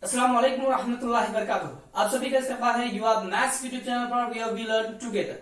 अस्सलाम वालेकुम रहमतुल्लाहि व बरकातुहू। आप सभी का इस्तकबाल है युवा मैथ्स यूट्यूब चैनल पर वे वी लर्न टुगेदर।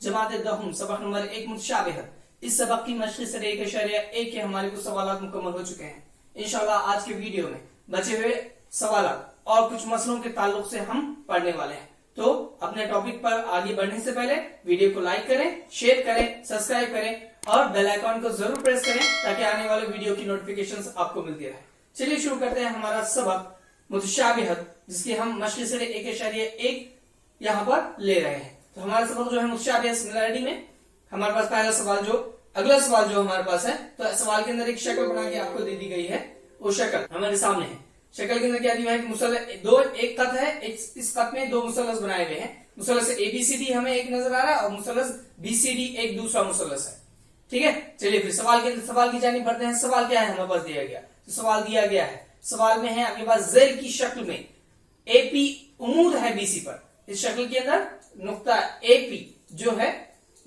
जमात दहम सबक नंबर 1 मुतशाबिह। इस सबक की मशक़ सरे 1.1 के हमारे कुछ सवाल मुकम्मल हो चुके हैं। इंशाल्लाह आज के वीडियो में बचे हुए सवाल और कुछ मसलों के ताल्लुक से हम पढ़ने वाले हैं। तो अपने टॉपिक पर आगे बढ़ने से पहले वीडियो को लाइक करें, शेयर करें, सब्सक्राइब करें और बेल आइकॉन को जरूर प्रेस करें ताकि आने वाले वीडियो की नोटिफिकेशंस आपको मिलती रहे। चलिए शुरू करते हैं हमारा सबक मुतशाबिहत, जिसकी हम मशक़ सरे 1.1 यहाँ पर ले रहे हैं। तो हमारा सबक जो है मुतशाबिह सिमिलरिटी में हमारे पास पहला सवाल अगला सवाल जो हमारे पास है, तो सवाल के अंदर एक शक्ल बना के आपको दे दी गई है। वो शक्ल हमारे सामने है। शक्ल के अंदर क्या दिया है कि एक कत है, इस कत में दो मुसल्लस बनाए हुए हैं। मुसल्लस एबीसीडी हमें एक नजर आ रहा है और मुसल्लस बीसीडी एक दूसरा मुसल्लस है। ठीक है, चलिए फिर सवाल की जानिब बढ़ते हैं। सवाल क्या है हमारे पास दिया गया, तो सवाल दिया गया है, सवाल में है आपके पास जेल की शक्ल में एपी उमूद है बीसी पर। इस शक्ल के अंदर नुक्ता एपी जो है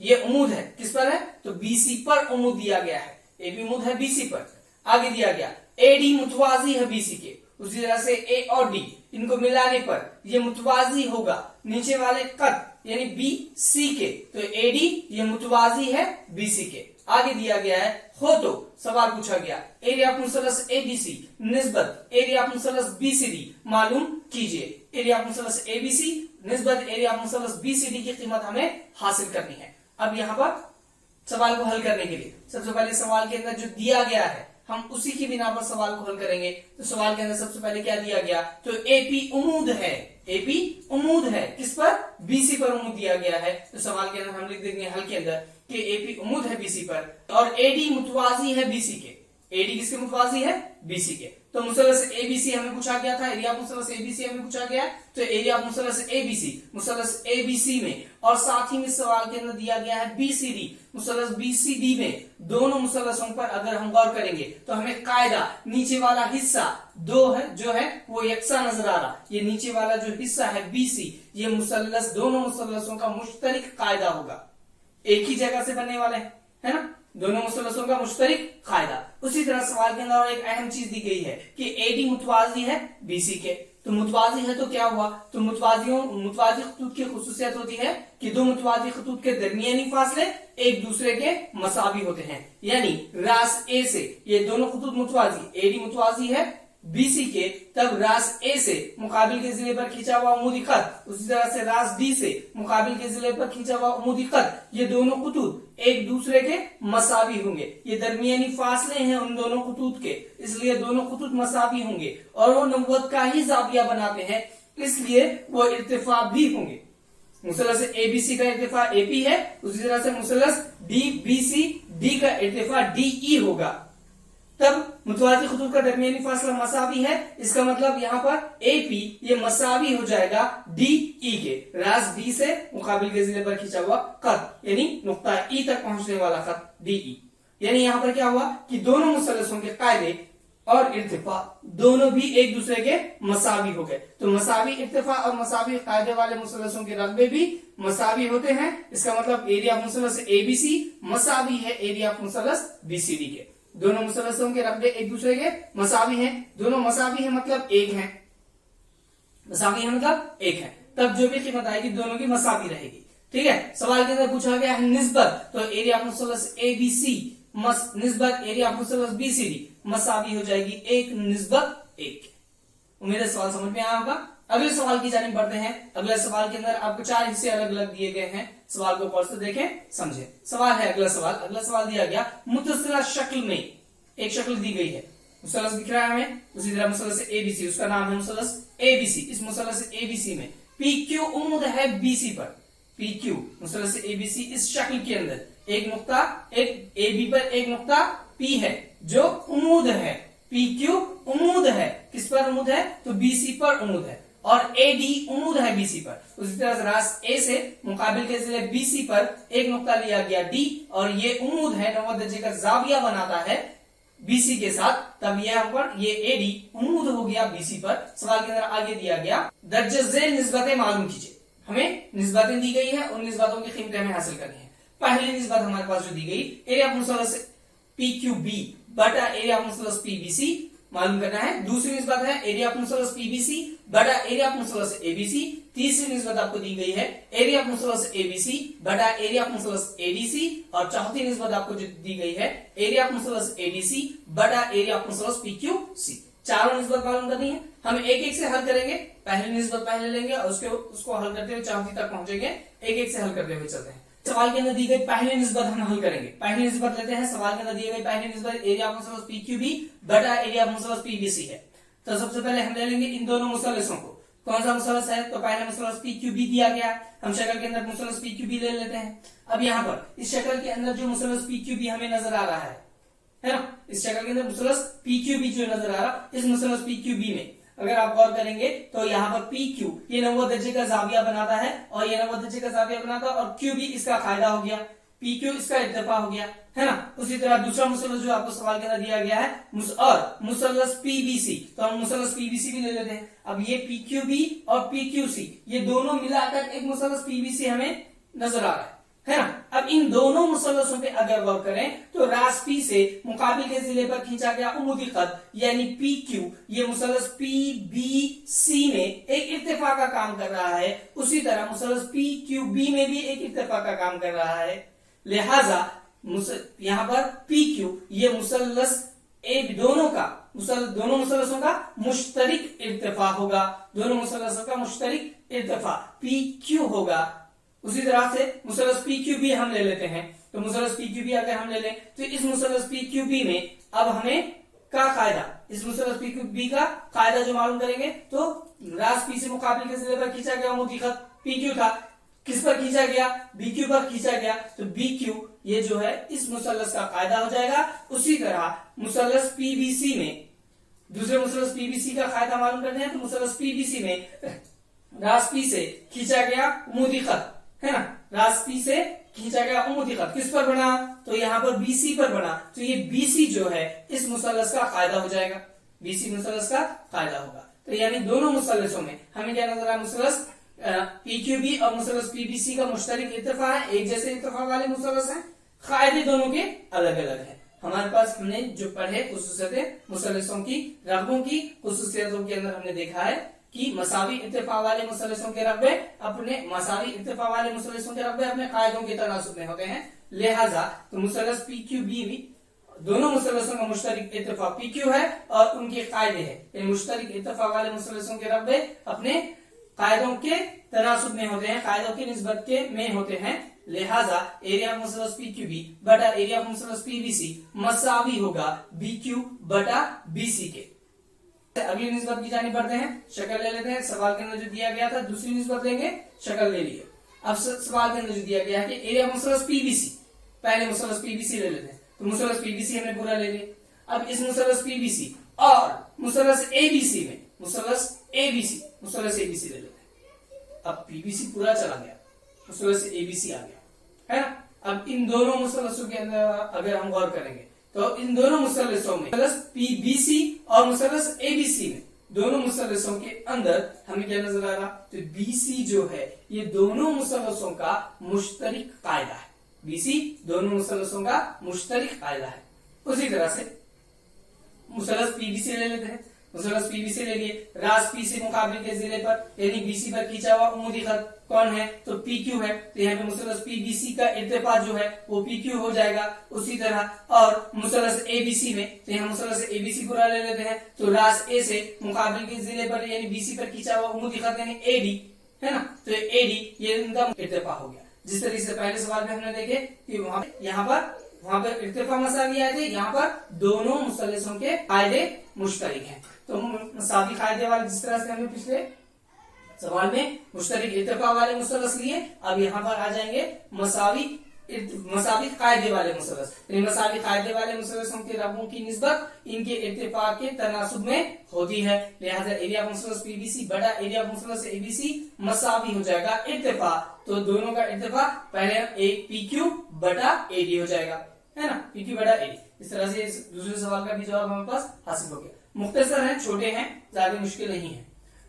ये उमूद है, किस पर है, तो बीसी पर उमूद दिया गया है। एपी उमूद है बीसी पर। आगे दिया गया एडी मुतवाजी है बीसी के, उसी तरह से ए और डी इनको मिलाने पर ये मुतवाजी होगा नीचे वाले कत यानी बी सी के, तो एडी ये मुतवाजी है बीसी के। आगे दिया गया है हो तो सवाल पूछा गया एरिया ऑफ मुसल्लस एबीसी निस्बत एरिया ऑफ मुसल्लस बीसीडी मालूम कीजिए। एरिया ऑफ मुसल्लस एबीसी निस्बत एरिया ऑफ मुसल्लस बीसीडी की कीमत हमें हासिल करनी है। अब यहाँ पर सवाल को हल करने के लिए सबसे पहले सवाल के अंदर जो दिया गया है हम उसी की बिना पर सवाल को हल करेंगे। तो सवाल के अंदर सबसे पहले क्या दिया गया, तो एपी उमूद है, एपी उमूद है किस पर, बीसी पर उमूद दिया गया है। तो सवाल के अंदर हम लिख देंगे हल के अंदर कि एपी उमूद है बीसी पर और एडी मुतवाजी है बीसी के। एडी किसके मुतवाजी है, बीसी के। तो मुसल्लस एबीसी हमें पूछा गया था, एरिया ऑफ मुसल्लस एबीसी हमें पूछा गया, तो एरिया ऑफ मुसल्लस एबीसी मुसल्लस एबीसी में और साथ ही में सवाल के अंदर दिया गया है बीसीडी मुसल्लस बीसीडी में। दोनों मुसल्लसों पर अगर हम गौर करेंगे तो हमें कायदा नीचे वाला हिस्सा दो है जो है वो यकसा नजर आ रहा। ये नीचे वाला जो हिस्सा है बीसी ये मुसल्लस दोनों मुसल्लसों का मुश्तरिक कायदा होगा, एक ही जगह से बनने वाले हैं, है ना, दोनों मुसल्लसों का मुश्तरिक कायदा। उसी तरह सवाल के अंदर एक अहम चीज दी गई है कि एडी मुतवाजी है बीसी के। तो मुतवाजी है तो क्या हुआ, तो मुतवाजी खतूत की खुसूसियत होती है कि दो मुतवाजी खतूत के दरमियानी फासले एक दूसरे के मसावी होते हैं। यानी रास ए से ये दोनों खतूत मुतवाजी, एडी मुतवाजी है बीसी के, तब रास ए से मुकाबिल के जिले पर खींचा हुआ उमूदी खत, उसी तरह से रास डी से मुकाबिल के जिले पर खींचा हुआ उमूदी खत, ये दोनों खतूत एक दूसरे के मसावी होंगे। ये दरमियानी फासले हैं उन दोनों खतूत के, इसलिए दोनों खतूत मसावी होंगे और वो 90 का ही जाविया बनाते हैं, इसलिए वो इर्तिफा भी होंगे। मुसल्लस एबीसी का इर्तिफा एपी है, उसी तरह से मुसल्लस डी बीसी डी का इर्तिफा डीई होगा। तब मुतवाजी खतूत का दरमियानी फासला मसावी है, इसका मतलब यहाँ पर एपी ये मसावी हो जाएगा डीई के। रास डी से मुकाबिल के जिले पर खींचा हुआ खत यानी नुक्ता ई तक पहुंचने वाला खत डीई। यानी यहाँ पर क्या हुआ कि दोनों मुसल्लसों के कायदे और इर्तिफा दोनों भी एक दूसरे के मसावी हो गए। तो मसावी इर्तिफा और मसावी कायदे वाले मुसल्लसों के रकबे भी मसावी होते हैं। इसका मतलब एरिया ऑफ मुसल्लस एबीसी मसावी है एरिया ऑफ मुसल्लस बीसीडी के। दोनों मुसल्लसों के रकबे एक दूसरे के मसावी हैं, दोनों मसावी है मतलब एक है, मसावी है मतलब एक है, तब जो भी कीमत आएगी दोनों की मसावी रहेगी। ठीक है, सवाल के अंदर पूछा गया है निस्बत, तो एरिया ऑफ मुसल्लस एबीसी निस्बत एरिया ऑफ मुसल्लस बीसीडी मसावी हो जाएगी एक निस्बत एक। उम्मीद है सवाल समझ में आया होगा। अगले सवाल की जानिब बढ़ते हैं। अगले सवाल के अंदर आपको 4 हिस्से अलग अलग दिए गए हैं। सवाल को गौर से देखें, समझें। सवाल है अगला सवाल दिया गया मुतसिला शक्ल में एक शक्ल दी गई है, मुसल्लस दिख रहा है हमें, उसी तरह मुसल्लस एबीसी, उसका नाम है मुसल्लस एबीसी। इस मुसल्लस एबीसी में पी क्यू उमूद है बीसी पर, पी क्यू मुसल्लस एबीसी इस शक्ल के अंदर एक नुक्ता एक एबी पर एक नुक्ता पी है जो उमूद है, पी क्यू उमूद है, किस पर उमूद है, तो बीसी पर उमूद है और एडी उमूद है बीसी पर। उसी तरह से रास ए से मुकाबिल के जिले बीसी पर एक नुक्ता लिया गया डी और ये उमूद है 90 दर्जे का जाविया बनाता है बीसी के साथ, तब यहाँ पर ये एडी उमूद हो गया बीसी पर। सवाल के अंदर आगे दिया गया दर्ज झेल निस्बतें मालूम कीजिए। हमें निस्बतें दी गई है, उन निस्बतों की कीमतें हमें हासिल करनी है। पहली निस्बत हमारे पास जो दी गई, एरिया ऑफ मुसल्लस PQB बटा एरिया ऑफ मुसल्लस PBC मालूम करना है। दूसरी निस्बत है एरिया ऑफ मुसल्लस PBC बटा एरिया ऑफ मुसल्लस ABC। तीसरी निस्बत आपको दी गई है एरिया ऑफ मुसल्लस ABC बटा एरिया ऑफ मुसल्लस ADC। और चौथी निस्बत आपको जो दी गई है एरिया ऑफ मुसल्लस ADC बटा एरिया ऑफ मुसल्लस PQC। चारों निस्बत मालूम करनी है, हम एक एक से हल करेंगे। पहली निस्बत पहले लेंगे और उसको हल करते हुए चौथी तक पहुंचेंगे। एक एक से हल करते हुए चलते हैं। सवाल के अंदर दी गई पहली निस्बत हम हल करेंगे। पहली निस्बत लेते हैं। सवाल के अंदर दी गई पहली निस्बत एरिया ऑफ मुसल्लस PQB बटा एरिया ऑफ मुसल्लस PBC है। तो सबसे पहले हम ले लेंगे इन दोनों मुसल्लसों को। कौन सा मुसल्लस है? तो पहला मुसल्लस PQB दिया गया, हम शक्ल के अंदर मुसल्लस PQB ले लेते हैं। अब यहाँ पर इस शक्ल के अंदर जो मुसल्लस PQB हमें नजर आ रहा है ना, इस शक्ल के अंदर मुसल्लस PQB जो नजर आ रहा, इस मुसल्लस PQB में अगर आप गौर करेंगे तो यहाँ पर PQ ये 90 दर्जे का जाविया बनाता है और ये 90 दर्जे का जाविया बनाता है और QB इसका कायदा हो गया, PQ इसका इत्तेफा हो गया, है ना। उसी तरह दूसरा मुसल्लस जो आपको सवाल के अंदर दिया गया है और मुसल्लस PBC, तो हम मुसल्लस PBC भी ले लेते हैं। अब ये PQB और PQC ये दोनों मिलाकर एक मुसल्लस PBC हमें नजर आ रहा है ना। अब इन दोनों मुसल्लसों पे अगर गौर करें तो रास P से मुकाबिल के जिले पर खींचा गया उम्मूदी खत यानी PQ ये मुसल्लस PBC में एक इत्तेफा का काम कर रहा है, उसी तरह मुसल्लस PQB में भी एक इत्तेफा का काम कर रहा है। लिहाजा यहाँ पर PQ ये मुसल्लस दोनों मुसल्लसों का मुश्तरिक इत्तेफा होगा, दोनों मुसल्लसों का मुश्तरिक इत्तेफा PQ होगा। उसी तरह से मुसल्लस PQB हम ले लेते हैं। तो मुसल्लस PQB अगर हम ले लें तो इस मुसल्लस PQB में अब हमें का कायदा, इस मुसल्लस PQB का कायदा जो मालूम करेंगे तो रास P से मुकाबिल के जिले पर खींचा गया उम्मूदी खत PQ था, किस पर खींचा गया? BQ पर खींचा गया, तो BQ ये जो है इस मुसल्लस का कायदा हो जाएगा। उसी तरह मुसल्लस PBC में, दूसरे मुसल्लस PBC का कायदा मालूम करते हैं तो मुसल्लस PBC में रास P से खींचा गया उम्मूदी खत, है ना, रास P से खींचा गया उम्मूदी खत किस पर बना? तो यहाँ पर BC पर बना, तो ये BC जो है इस मुसल्लस का कायदा हो जाएगा, BC मुसल्लस का कायदा होगा। तो यानी दोनों मुसल्लसों में हमें क्या नजर आया? मुसल्लस PQB और मुसल्लस PBC का मुश्तरिक इत्तेफा है, एक जैसे इत्तेफा वाले मुसल्लस हैं, कायदे दोनों के अलग अलग हैं। हमारे पास हमने जो पढ़े खुसूसियतें मुसल्लसों की, रकबों की खुसूसियतों के अंदर हमने देखा है कि मसावी इत्तेफा वाले मुसल्लसों के रकबे अपने कायदों के तनासुब में होते हैं। लिहाजा तो मुसल्लस PQB भी दोनों मुसल्लसों का मुश्तरिक इत्तेफा PQ है और उनके कायदे हैं। इन मुश्तरिक इत्तेफा वाले मुसल्लसों के रकबे अपने कायदों के तनासुब में होते हैं, कायदों की निस्बत के में होते हैं। लिहाजा एरिया ऑफ मुसल्लस PQB बटा एरिया ऑफ मुसल्लस PBC मसावी होगा BQ बटा BC के। अगली निस्बत की जानी बढ़ते हैं, शक्ल ले लेते हैं। सवाल के अंदर जो दिया गया था दूसरी निस्बत लेंगे, शक्ल ले लिए। अब सवाल के अंदर जो दिया गया है कि एरिया ऑफ मुसल्लस PBC, पहले मुसल्लस PBC ले लेते हैं। तो मुसल्लस PBC हमने पूरा ले लिया। अब इस मुसल्लस PBC और मुसल्लस ABC में मुसल्लस ABC ले लेते हैं। अब PBC पूरा चला गया, मुसल्लस ABC आ गया, है ना। अब इन दोनों मुसल्लसों के अंदर अगर हम गौर करेंगे तो इन दोनों मुसल्लसों में मुसल्लस PBC और मुसल्लस ABC में दोनों मुसल्लसों के अंदर हमें क्या नजर आ रहा? तो BC जो है ये दोनों मुसल्लसों का मुश्तरिक कायदा है, BC दोनों मुसल्लसों का मुश्तरिक कायदा है। उसी तरह से मुसल्लस PBC ले लेते हैं। मुसल्लस PBC ले लिए, रास P से मुकाबिल के जिले पर यानी BC पर खींचा हुआ उम्मूदी खत कौन है? तो PQ है। तो यहाँ पे मुसल्लस PBC का इत्तेफा जो है वो PQ हो जाएगा। उसी तरह और मुसल्लस ABC में, तो यहाँ मुसल्लस ABC पूरा ले लेते हैं। तो रास A से मुकाबिल के जिले पर यानी BC पर खींचा हुआ उम्मूदी खत यानी AD, है ना। तो AD ये इनका इत्तेफा हो गया। जिस तरीके से पहले सवाल में हमने देखे कि वहां पर इत्तेफा मसावी आए थे, यहाँ पर दोनों मुसल्लसों के कायदे मुश्तरिक हैं। तो मसावी कायदे वाले, जिस तरह से हमने पिछले सवाल में मुश्तरिक इत्तेफा वाले मुसल्लस लिए, अब यहाँ पर आ जाएंगे मसावी कायदे वाले मुसल्लस। मसावी कायदे वाले मुसल्लसों के रकबों की निस्बत इनके इत्तेफा के तनासुब में होती है। लिहाजा एरिया ऑफ मुसल्लस PBC बटा एरिया ऑफ मुसल्लस ABC मसावी हो जाएगा इत्तेफा। तो दोनों का इत्तेफा पहले एक PQ बटा AD हो जाएगा, है ना, PQ बटा AD। इस तरह से दूसरे सवाल का भी जवाब हमारे पास हासिल हो गया। मुख्तसर है, छोटे हैं, ज्यादा मुश्किल नहीं है।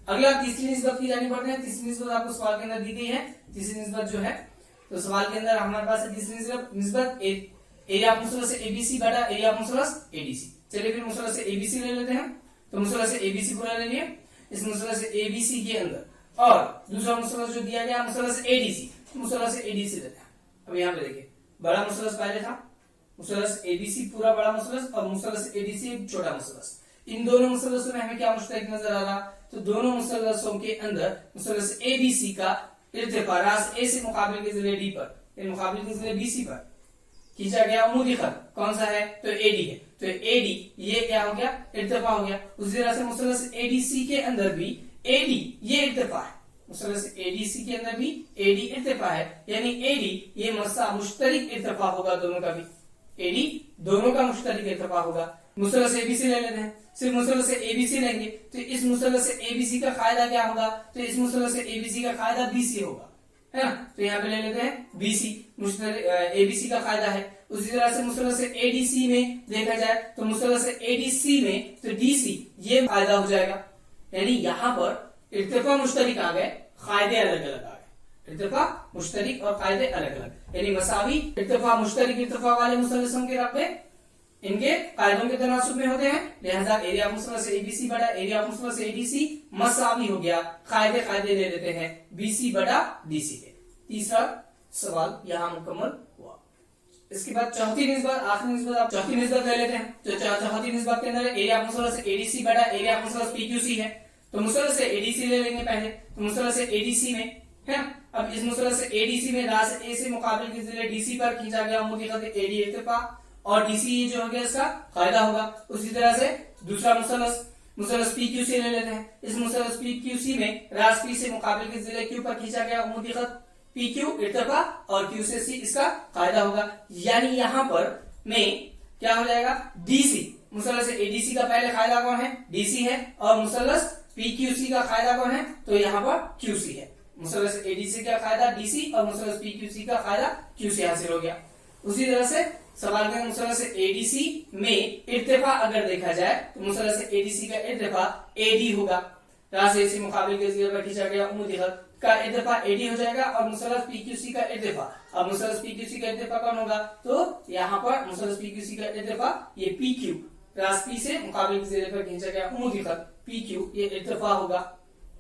अगला तीसरी निस्बत की जानी पड़ती है। तीसरी निस्बत आपको सवाल के अंदर दी गई है। तीसरी निस्बत जो है, तो सवाल के अंदर हमारे पास है तीसरी निस्बत एरिया ऑफ मुसलस एबीसी बटा एरिया ऑफ मुसलस एडीसी। चलिए फिर मुसलस एबीसी ले लेते हैं। तो मुसलस एबीसी पूरा ले लिए। इस मुसलस एबीसी के अंदर और दूसरा मुसलस जो दिया गया मुसलस एडीसी, मुसलस एडीसी लेते हैं। अब यहाँ पे देखिए, बड़ा मुसलस पहले था, मुसलस एबीसी पूरा बड़ा मुसलस और मुसलस एडीसी एक छोटा मुसलस। इन दोनों मुसलसों में हमें क्या मुश्तरक नजर आ रहा? तो दोनों मुसलसों के अंदर मुसलस एबीसी का इर्तिफा रास ए से मुकाबिल के ज़िले डी पर, मुकाबिल के ज़िले बीसी पर खींचा गया अमूदी खत कौन सा है? तो एडी है। तो एडी ये क्या हो गया? इर्तिफा हो गया। उसी तरह से मुसलस एडीसी के अंदर भी एडी ये इर्तिफा है। मुसलस एडीसी के अंदर भी एडी इर्तिफा है, यानी एडी ये मस्सा मुश्तरिक इर्तिफा होगा दोनों का भी। एडी दोनों का मुश्तरिक इर्तिफा होगा। मुसलस एबीसी ले लेते हैं। सिर्फ मुसलस एबीसी लेंगे तो इस मुसलस एबीसी का कायदा क्या होगा? तो इस मुसलस एबीसी का कायदा बीसी होगा, है ना। तो यहाँ पे ले लेते हैं बीसी, एबीसी का कायदा है। उसी तरह से मुसलस एडीसी में देखा जाए तो मुसलस एडीसी में तो डीसी ये कायदा हो जाएगा, यानी यहाँ पर इर्तिफा मुश्तरिक आ गए, कायदे अलग अलग आ गए। इर्तिफा मुश्तरिक और कायदे अलग अलग, यानी मसावी इर्तिफा मुश्तरिक इर्तिफा वाले मुसलसों के रकबे इनके कायदों के तनासुब में होते हैं। लिहाजा एरिया ऑफ मुसलस एबीसी बटा एरिया ऑफ मुसलस एडीसी मसावी हो गया। कायदे कायदे ले लेते हैं बीसी बटा डीसी के। तीसरा सवाल यहाँ मुकम्मल हुआ। इसके बाद चौथी निस्बत, आखिरी निस्बत, आप चौथी निस्बत ले लेते हैं। तो चौथी निस्बत के अंदर एरिया ऑफ मुसलस एडीसी बटा एरिया ऑफ मुसलस पीक्यूसी है। तो मुसलस एडीसी ले लेंगे पहले। तो मुसलस एडीसी में है ना, अब इस मुसलस एडीसी में रास ए से मुकाबिल के ज़िले डीसी पर खींचा गया अमूदी खत एडी इर्तिफा और डीसी जो हो गया इसका कायदा होगा। उसी तरह से दूसरा मुसलस पीक्यूसी ले लेते हैं। इस मुसलस पीक्यूसी में रास पी से मुकाबिल के ज़िले क्यू पर खींचा गया अमूदी खत पीक्यू इर्तिफा और क्यू से सी इसका कायदा होगा। यानी यहाँ पर में क्या हो जाएगा? डीसी, मुसलस एडीसी का पहले कायदा कौन है? डीसी है। और मुसलस पीक्यूसी का कायदा कौन है? तो यहाँ पर क्यूसी है। मुसलस एडीसी का कायदा डीसी और मुसलस पीक्यूसी का कायदा क्यूसी हासिल हो गया। उसी तरह से सवाल में मुसलस एडीसी में इर्तिफा अगर देखा जाए तो मुसलस एडीसी का इर्तिफा एडी होगा। रास ए से मुकाबिल के ज़िले पर खींचा गया अमूदी खत का इर्तिफा एडी हो जाएगा और मुसलस पीक्यूसी का इर्तिफा, अब मुसलस पीक्यूसी का इर्तिफा कौन होगा? तो यहाँ पर मुसलस पीक्यूसी का इर्तिफा ये पीक्यू, रास पी से मुकाबिल के ज़िले पर खींचा गया अमूदी खत पीक्यू ये इर्तिफा होगा,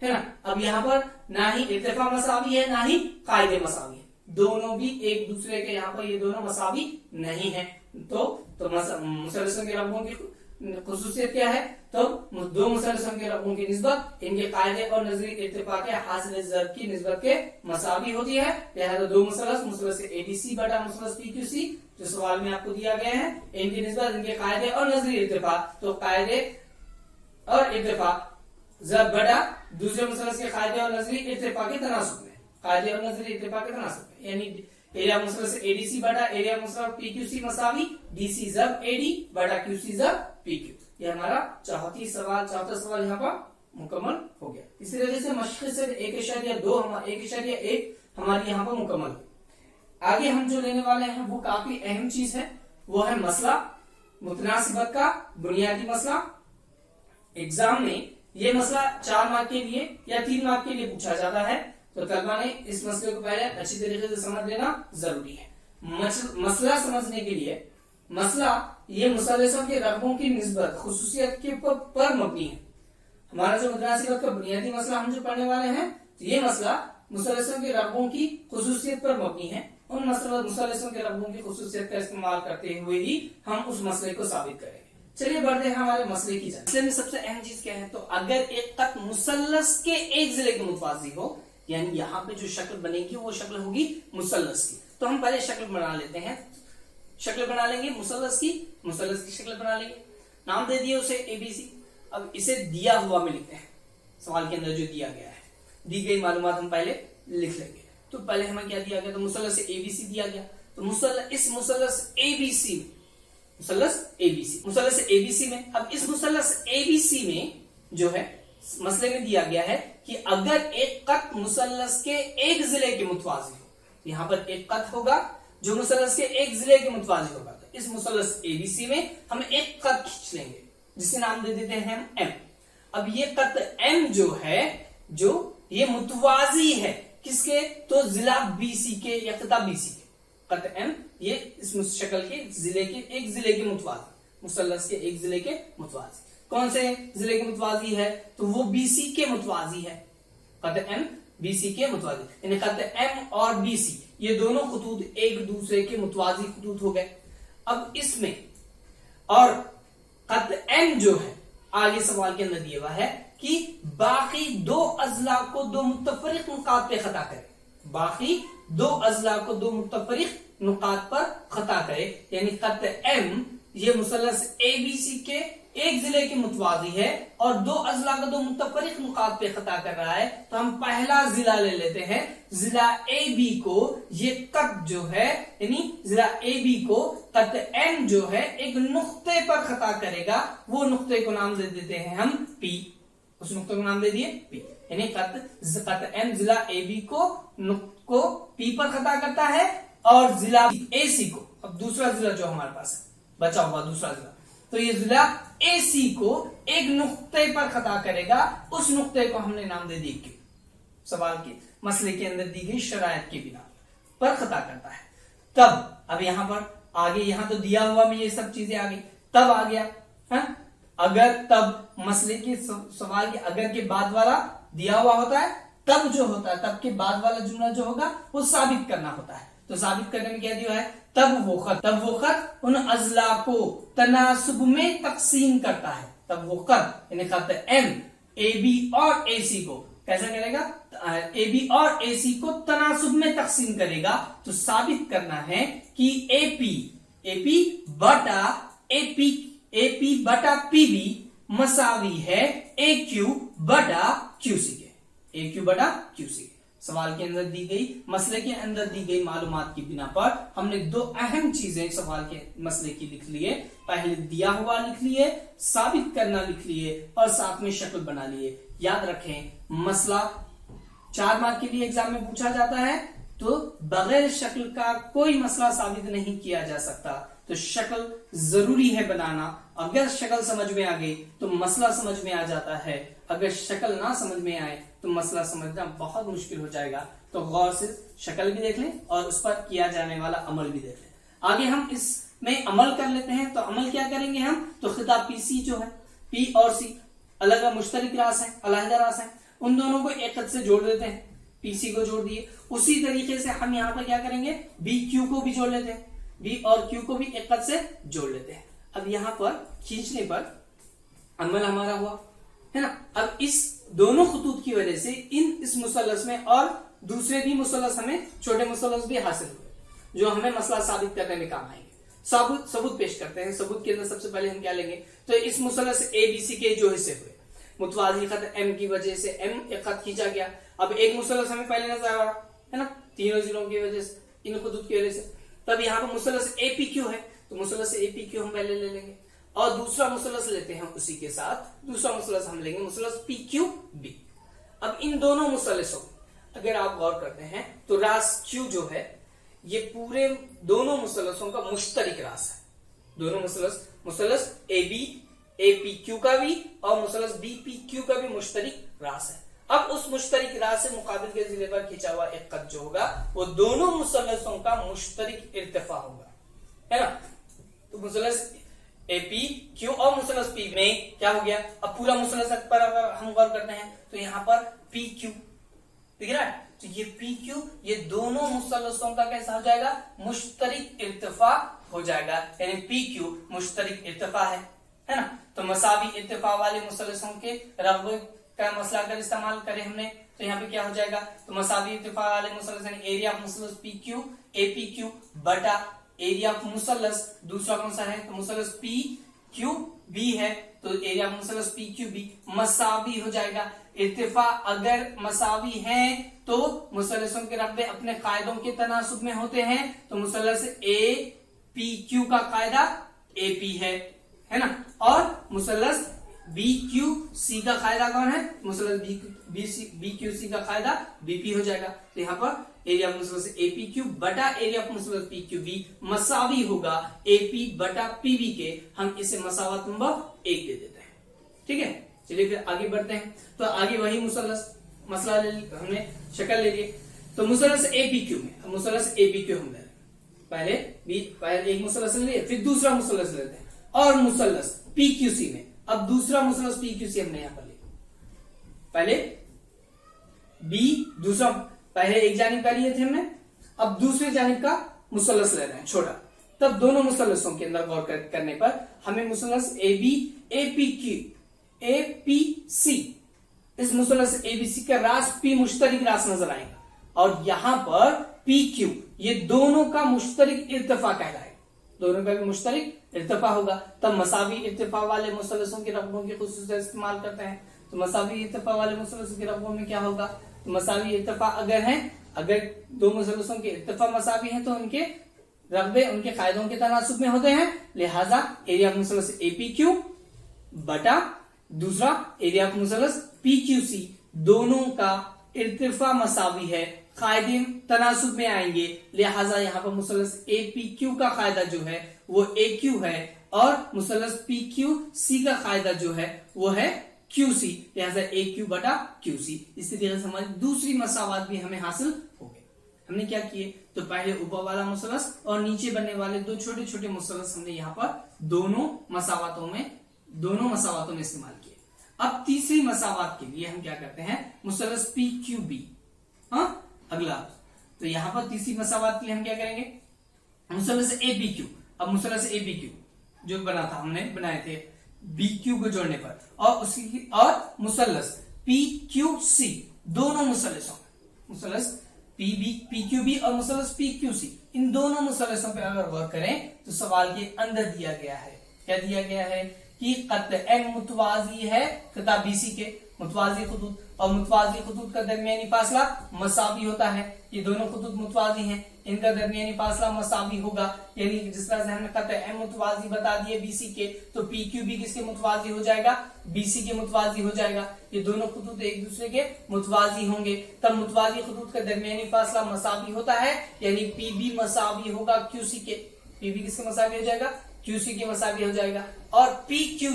है ना। अब यहाँ पर ना ही इर्तिफा मसावी है ना ही कायदे मसावी है, दोनों भी एक दूसरे के यहाँ पर ये दोनों मसावी नहीं है। तो मुसलसलों के रकबों की खुसूसियत क्या है? तो दो मुसलसलों के रकबों की निस्बत इनके कायदे और नजरी इर्तिफा के हासिल ज़र्ब की निस्बत के मसावी होती है। लिहाजा दो मुसलस एडीसी बटा मुसलस पीक्यूसी जो सवाल में आपको दिया गया है, इनकी निस्बत इनके कायदे और नजरी इर्तिफा, तो कायदे और इर्तिफा ज़र्ब बटा दूसरे मुसलस के कायदे और नजरी इर्तिफा के तनासुब में, कायदे और नजरी इर्तिफा के तनासुब में, यानी एरिया मुसलस एडीसी बटा एरिया मुसलस पीक्यूसी मसावी डीसी ज़र्ब एडी बटा क्यूसी ज़र्ब पीक्यू। ये हमारा चौथा सवाल यहाँ पर मुकम्मल हो गया। इसी तरह से मशक़ से 1.1 हमारी यहाँ पर मुकम्मल हुई। आगे हम जो लेने वाले हैं वो काफी अहम चीज है, वो है मसला मुतनासिबत का बुनियादी मसला। एग्जाम में ये मसला 4 मार्क के लिए या 3 मार्क के लिए पूछा जाता है, तो तलबा ने इस मसले को पहले अच्छी तरीके से समझ लेना जरूरी है। मसला समझने के लिए, मसला ये मुसलसलों के रकबों की निस्बत खुसूसियत के पर मबनी है। हमारा जो मुतनासिबत का बुनियादी मसला हम जो पढ़ने वाले हैं, तो ये मसला मुसलसलों के रकबों की खुसूसियत पर मबनी है। उन मुसलसलों के रकबों की खुसूसियत का इस्तेमाल करते हुए ही हम उस मसले को साबित करेंगे। चलिए बढ़ते हैं हमारे मसले की जानिब। मसले में सबसे अहम चीज क्या है? तो अगर एक खत मुसल्लस के एक जिले के मुतवाज़ी हो, यानी यहाँ पे जो शक्ल बनेगी वो शक्ल होगी मुसल्लस की। तो हम पहले शक्ल बना लेते हैं, शक्ल बना लेंगे मुसल्लस की शक्ल बना लेंगे। नाम दे दिए उसे एबीसी। अब इसे दिया हुआ में लिखते हैं, सवाल के अंदर जो दिया गया है, दी गई मालूमात हम पहले लिख लेंगे। तो पहले हमें क्या दिया गया? तो मुसल्लस एबीसी दिया गया। तो इस मुसल्लस एबीसी में अब इस मुसल्लस एबीसी में जो है मसले में दिया गया है कि अगर एक कत मुसल्लस के एक जिले के मुतवाज़ी हो, यहाँ पर एक कत होगा जो मुसल्लस के एक जिले के मुतवाज़ी होगा, तो इस मुसल्लस एबीसी में हम एक कत खींच लेंगे जिसे नाम दे देते हैं हम एम। अब ये कत एम जो है, जो ये मुतवाजी है किसके, तो जिला बीसी के या खिता बीसी के। कत एम ये इस शक्ल के जिले के, एक जिले के मुतवाजी, मुसल्लस के एक जिले के मुतवाजी। कौन से जिले के मुतवाजी है, तो वो बीसी के मुतवाजी है। कत एम बीसी के मुतवाजी, यानी कत एम और बीसी ये दोनों खतूत एक दूसरे के मुतवाजी खतूत हो गए। अब इसमें और कत एम जो है, आगे सवाल के अंदर दिया हुआ है कि बाकी दो अजला को दो मुतफरिक नुकात पे खता करे, बाकी दो अजला को दो मुतफरिक नुकात पर खता करे, यानी कत एम ये मुसल्लस ए बी सी के एक जिले के मुतवाजी है और दो अजला का दो मुतफरिक नुकात पे खता कर रहा है। तो हम पहला जिला ले लेते हैं, जिला ए बी को ये कत जो है, यानी जिला ए बी को कत एम जो है एक नुक्ते पर खता करेगा, वो नुक्ते को नाम दे देते हैं हम पी, उस नुक्ते को नाम दे दिए पी, यानी कत एम जिला ए बी को पी पर खता करता है और जिला ए सी को, अब दूसरा जिला जो हमारे पास है बचा हुआ दूसरा जिला, तो ये जिला ए सी को एक नुक्ते पर खता करेगा, उस नुक्ते को हमने नाम दे दिया क्यों, सवाल के मसले के अंदर दी गई शरायत की बिना पर खता करता है। तब अब यहां पर आगे, यहां तो दिया हुआ में ये सब चीजें आ गई, तब आ गया है अगर, तब मसले के सवाल के अगर के बाद वाला दिया हुआ होता है, तब जो होता है तब के बाद वाला जुमला जो होगा वो साबित करना होता है। तो साबित करने में क्या दिया है, तब वो खत उन अजला को तनासुब में तकसीम करता है, तब वो खत यानी खत एम ए बी और ए सी को कैसा करेगा, ए बी और ए सी को तनासुब में तकसीम करेगा। तो साबित करना है कि एपी बटा पीबी मसावी है ए क्यू बटा क्यूसी के, ए क्यू बटा क्यूसी के। सवाल के अंदर दी गई, मसले के अंदर दी गई मालूमात की बिना पर हमने दो अहम चीजें सवाल के मसले की लिख लिए, पहले दिया हुआ लिख लिए, साबित करना लिख लिए और साथ में शक्ल बना लिए। याद रखें, मसला 4 मार्क के लिए एग्जाम में पूछा जाता है, तो बगैर शक्ल का कोई मसला साबित नहीं किया जा सकता, तो शक्ल जरूरी है बनाना। अगर शक्ल समझ में आ गई तो मसला समझ में आ जाता है, अगर शक्ल ना समझ में आए तो मसला समझना बहुत मुश्किल हो जाएगा। तो गौर से शक्ल भी देख लें और उस पर किया जाने वाला अमल भी देख लें। आगे हम इसमें अमल कर लेते हैं। तो अमल क्या करेंगे हम, तो खिताब पीसी जो है, पी और सी अलग मुश्तरक रास है, अलहदा रास है, उन दोनों को एक खत से जोड़ देते हैं, पीसी को जोड़ दिए। उसी तरीके से हम यहाँ पर क्या करेंगे, बी क्यू को भी जोड़ लेते हैं, बी और क्यू को भी एक खत से जोड़ लेते हैं। अब यहाँ पर खींचने पर अमल हमारा हुआ है ना। अब इस दोनों खतूत की वजह से इस मुसल्लस में और दूसरे भी मुसल्लस, हमें छोटे मुसल्लस भी हासिल हुए जो हमें मसला साबित करने में काम आएंगे। सबूत पेश करते हैं। सबूत के अंदर सबसे पहले हम क्या लेंगे, तो इस मुसल्लस ए बी सी के जो हिस्से हुए, मुतवाजी खत एम की वजह से एम एक खत खींचा गया। अब एक मुसल्लस हमें पहले नजर आ रहा है ना, तीनों जिलों की वजह से, इन खतूत की वजह से। तब यहाँ पर मुसल्लस ए पी क्यू है, तो मुसल्लस ए पी क्यू हम पहले ले लेंगे और दूसरा मुसल्लस लेते हैं उसी के साथ, दूसरा मुसल्लस हम लेंगे मुसल्लस पी क्यू बी। अब इन दोनों मुसल्लसों अगर आप गौर करते हैं तो रास क्यू जो है ये पूरे दोनों मुसल्लसों का मुश्तरक रास है। दोनों मुसल्लस ए पी क्यू का भी और मुसल्लस बी पी क्यू का भी मुश्तरक रास है। अब उस मुश्तरक रास से मुकाबिल के जिले पर खींचा हुआ एक कद जो होगा वो दोनों मुसल्लसों का मुश्तरक इर्तिफा होगा, है ना। तो मुसल्लस ए पी क्यू और मुसल्लस पी में क्या हो गया, अब पूरा मुसल्लस पर अगर हम गौर करते हैं तो यहाँ पर पी क्यू दिख रहा है, तो ये पी क्यू ये दोनों मुसल्लसों का कैसा हो जाएगा, मुश्तरक इर्तिफा हो जाएगा, यानी पी क्यू मुश्तरक इर्तिफा है ना। तो मसावी इर्तिफा वाले मुसल्लसों के रग़्ब का मसला अगर इस्तेमाल करें हमने तो यहाँ पे क्या हो जाएगा, तो मसावी इर्तिफा वाले मुसल्लस यानी एरिया ऑफ मुसल्लस P Q A P Q बटा एरिया ऑफ मुसल्लस दूसरा कौन सा है, तो मुसल्लस पी क्यू बी है, तो एरिया ऑफ मुसल्लस पी क्यू बी मसावी हो जाएगा। इर्तिफा अगर मसावी है तो मुसल्लसों के रक़्बे अपने कायदों के तनासुब में होते हैं, तो मुसल्लस ए पी क्यू का कायदा ए पी है ना, और मुसल्लस बी क्यू सी का कायदा कौन है, मुसल्लस बी क्यू सी का कायदा बीपी हो जाएगा। तो यहाँ पर एरिया ऑफ मुसल्लस ए पी क्यू बटा एरिया ऑफ मुसल्लस पी क्यू बी मसावी होगा ए पी बटा पी बी के, हम इसे मसावत नंबर 1 दे देते हैं, ठीक है। चलिए फिर आगे बढ़ते हैं। तो आगे वही मुसल्लस मसला हमने शक्ल ले ली। तो मुसल्लस एपीक्यू में, मुसल्लस एपीक्यू हम ले रहे हैं। पहले एक मुसल्लस ले लिए, फिर दूसरा मुसल्लस लेते हैं, और मुसल्लस पीक्यूसी में अब दूसरा मुसल्लस पीक्यूसी हमने यहां पर लिया। पहले बी दूसरा, पहले एक जानिब का लिए थे हमने, अब दूसरी जानिब का मुसल्लस ले रहे हैं छोटा। तब दोनों मुसल्लसों के अंदर गौर करने पर हमें मुसल्लस ए बी एपीक्यू एपीसी, इस मुसल्लस एबीसी का रास पी मुश्तरिक रास नजर आएगा, और यहां पर पी क्यू ये दोनों का मुश्तरिक इर्तिफा कहलाएगा, दोनों का भी मुश्तरिक इर्तिफा होगा। तब मसावी इर्तिफा वाले मुसल्लसों के रकबों की खुसूसियत इस्तेमाल करते हैं। तो मसावी इर्तिफा वाले मुसल्लसों के रकबों में क्या होगा, तो मसावी इर्तिफा अगर है, अगर दो मुसल्लसों के इर्तिफा मसावी हैं तो उनके रकबे उनके कायदों के तनासुब में होते हैं, लिहाजा एरिया ऑफ मुसल्लस एपीक्यू बटा दूसरा एरिया ऑफ मुसल्लस पीक्यूसी दोनों का इर्तिफा मसावी है, कायदे तनासुब में आएंगे, लिहाजा यहाँ पर मुसल्लस एपीक्यू का कायदा जो है वो AQ है, और मुसल्लस PQC का कायदा जो है वो है QC, लिहाजा AQ बटा QC। इसी तरीके से हमारी दूसरी मसावत भी हमें हासिल हो गई। हमने क्या किए, तो पहले ऊपर वाला मुसल्लस और नीचे बनने वाले दो छोटे छोटे मुसल्लस हमने यहाँ पर दोनों मसावतों में इस्तेमाल किए। अब तीसरी मसावत के लिए हम क्या करते हैं, मुसल्लस PQB, अगला। तो यहां पर तीसरी मसावत के लिए हम क्या करेंगे, मुसल्लस एपीक्यू। अब मुसल्लस एपीक्यू जो बना था, हमने बनाए थे बीक्यू को जोड़ने पर, और मुसल्लस पीक्यूसी दोनों मुसल्लसों, मुसल्लस पीक्यूबी और मुसल्लस पीक्यूसी, इन दोनों मुसल्लसों पर अगर गौर करें तो सवाल के अंदर दिया गया है, क्या दिया गया है कि क़त्अ मुतवाज़ी है क़ता बीसी के मुतवाज़ी खुतूत, और मुतवाज़ी खुतूत का दरमियानी फासला मसावी होता है। ये दोनों खुतूत मुतवाज़ी हैं, इनका दरमियानी फासला मसावी होगा, यानी जिस तरह से हमने क़त्अ मुतवाज़ी बता दिए बीसी के, तो पीक्यूबी किसके मुतवाज़ी हो जाएगा, बीसी के मुतवाज़ी हो जाएगा। ये दोनों खुतूत एक दूसरे के मुतवाज़ी होंगे, तब मुतवाज़ी खुतूत का दरमियानी फासला मसावी होता है, यानी पीबी मसावी होगा क्यूसी के, पीबी किसके मसावी हो जाएगा, क्यूसी के मसावी हो जाएगा। और पीक्यू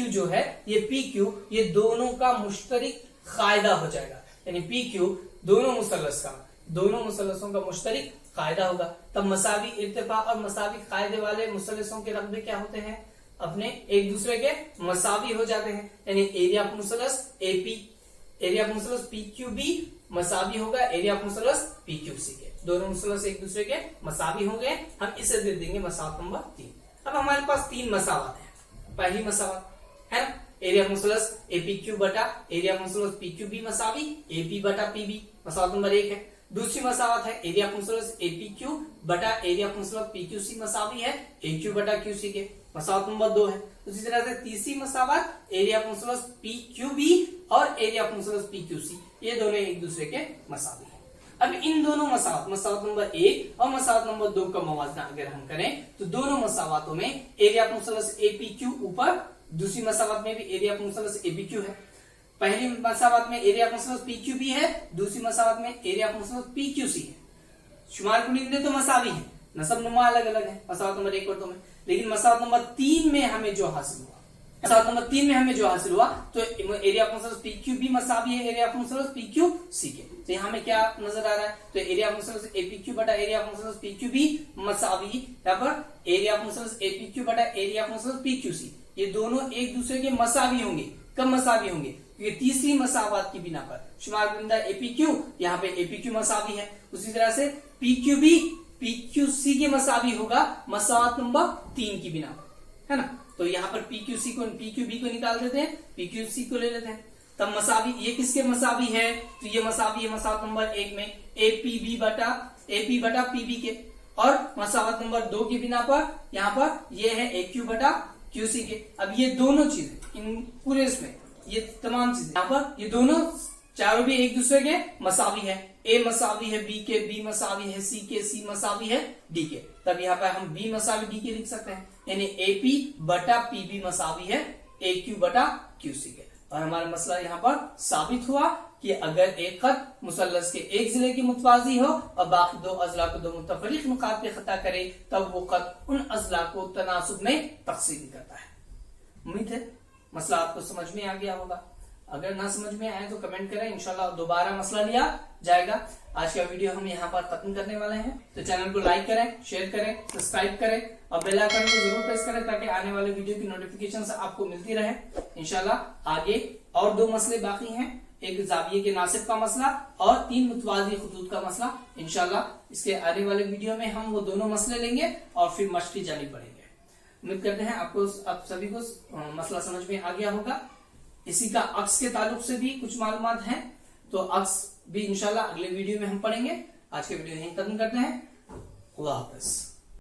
जो है ये पीक्यू ये दोनों का मुश्तरिक कायदा हो जाएगा, यानी पीक्यू दोनों मुसल्लसों का मुश्तरिक कायदा होगा। तब मसावी इर्तिफा और मसावी कायदे वाले मुसल्लसों के रकबे क्या होते हैं, अपने एक दूसरे के मसावी हो जाते हैं, यानी एरिया ऑफ मुसल्लस पीक्यूबी मसावी होगा एरिया ऑफ मुसल्लस पीक्यूसी के, दोनों मुसल्लस एक दूसरे के मसावी होंगे। हम इसे दे देंगे मसावत नंबर 3। अब हमारे पास 3 मसावत है। पहली मसावत है एरिया ऑफ मुसल्लस एपीक्यू बटा एरिया ऑफ मुसल्लस पीक्यूबी मसावी एपी बटा पीबी, मसावत नंबर 1 है। दूसरी मसावत है एरिया ऑफ मुसल्लस एपीक्यू बटा एरिया ऑफ मुसल्लस पीक्यूसी मसावी है AQ बटा QC के, मसावत नंबर 2 है। उसी तरह से तीसरी मसावत एरिया ऑफ मुसल्लस PQB और एरिया ऑफ मुसल्लस PQC, ये दोनों एक दूसरे के मसावी है। अब इन दोनों मसावत नंबर 1 और मसावत नंबर 2 का मुवाजना अगर हम करें तो दोनों मसावतों में एरिया ऑफ मुसल्लस एपीक्यू ऊपर, दूसरी मसावत में भी एरिया ऑफ मुसल्लस एपीक्यू है। पहली मसावत में एरिया ऑफ मुसल्लस पीक्यूबी है, दूसरी मसावत में एरिया ऑफ मुसल्लस पीक्यूसी है। शुमार कुनीदे तो मसावी है, नसब नुमा अलग अलग है मसावत नंबर 1 और 2 में, लेकिन मसावत नंबर 3 में हमें जो हासिल हुआ तो एरिया ऑफ मुसल्लस पीक्यूबी मसावी है एरिया ऑफ मुसल्लस पीक्यूसी के। तो यहाँ में क्या नजर आ रहा है, तो एरिया ऑफ मुसल्लस एपीक्यू बटा एरिया ऑफ मुसल्लस पीक्यूबी मसावी, यहाँ पर एरिया ऑफ मुसल्लस एपीक्यू बटा एरिया ऑफ मुसल्लस पीक्यूसी, ये दोनों एक दूसरे के मसावी होंगे। कब मसावी होंगे, क्योंकि तीसरी मसावत की बिना पर शुमार कुनीदा एपीक्यू, यहाँ पे एपीक्यू मसावी है। उसी तरह से पीक्यूबी पीक्यूसी के मसावी होगा मसावत नंबर 3 की बिना पर, है ना। तो यहाँ पर पीक्यूबी को निकाल देते हैं, पीक्यूसी को ले लेते हैं, तब मसावी ये किसके मसावी है, तो ये मसावी है मसावत नंबर 1 में एपी बटा पीबी के, और मसावत नंबर 2 की बिना पर यहाँ पर ये है AQ बटा QC के। अब ये दोनों चीजें इन पूरे इसमें ये तमाम चीजें यहाँ पर ये दोनों चारों भी एक दूसरे के मसावी है, A मसावी है B के, B मसावी है C के, C मसावी है D के। तब यहाँ पर हम B मसावी D के लिख सकते हैं, यानी AP बटा PB मसावी है AQ बटा QC के। और हमारा मसला यहाँ पर साबित हुआ कि अगर एक खत मुसल्लस के एक जिले की मुतवाजी हो और बाकी 2 अजला को 2 मुतफरिक नुकात पे खता करे, तब वो खत उन अजला को तनासुब में तकसीम करता है। उम्मीद है मसला आपको समझ में आ गया होगा। अगर ना समझ में आए तो कमेंट करें, इंशाल्लाह दोबारा मसला लिया जाएगा। आज का वीडियो हम यहाँ पर खत्म करने वाले हैं। तो चैनल को लाइक करें, शेयर करें, सब्सक्राइब करें और बेल आइकन को जरूर प्रेस करें ताकि आने वाले वीडियो की नोटिफिकेशन आपको मिलती रहे। इंशाल्लाह आगे और 2 मसले बाकी हैं, एक जाविये के नासिब का मसला और 3 मुतवाज़ी खुतूत का मसला। इंशाल्लाह इसके आने वाले वीडियो में हम वो दोनों मसले लेंगे और फिर मश्क की जानिब बढ़ेंगे। उम्मीद करते हैं आप सभी को मसला समझ में आ गया होगा। इसी का अक्स के ताल्लुक से भी कुछ मालूमात हैं, तो अक्स भी इंशाल्लाह अगले वीडियो में हम पढ़ेंगे। आज के वीडियो यहीं खत्म करते हैं। अल्लाह हाफ़िज़।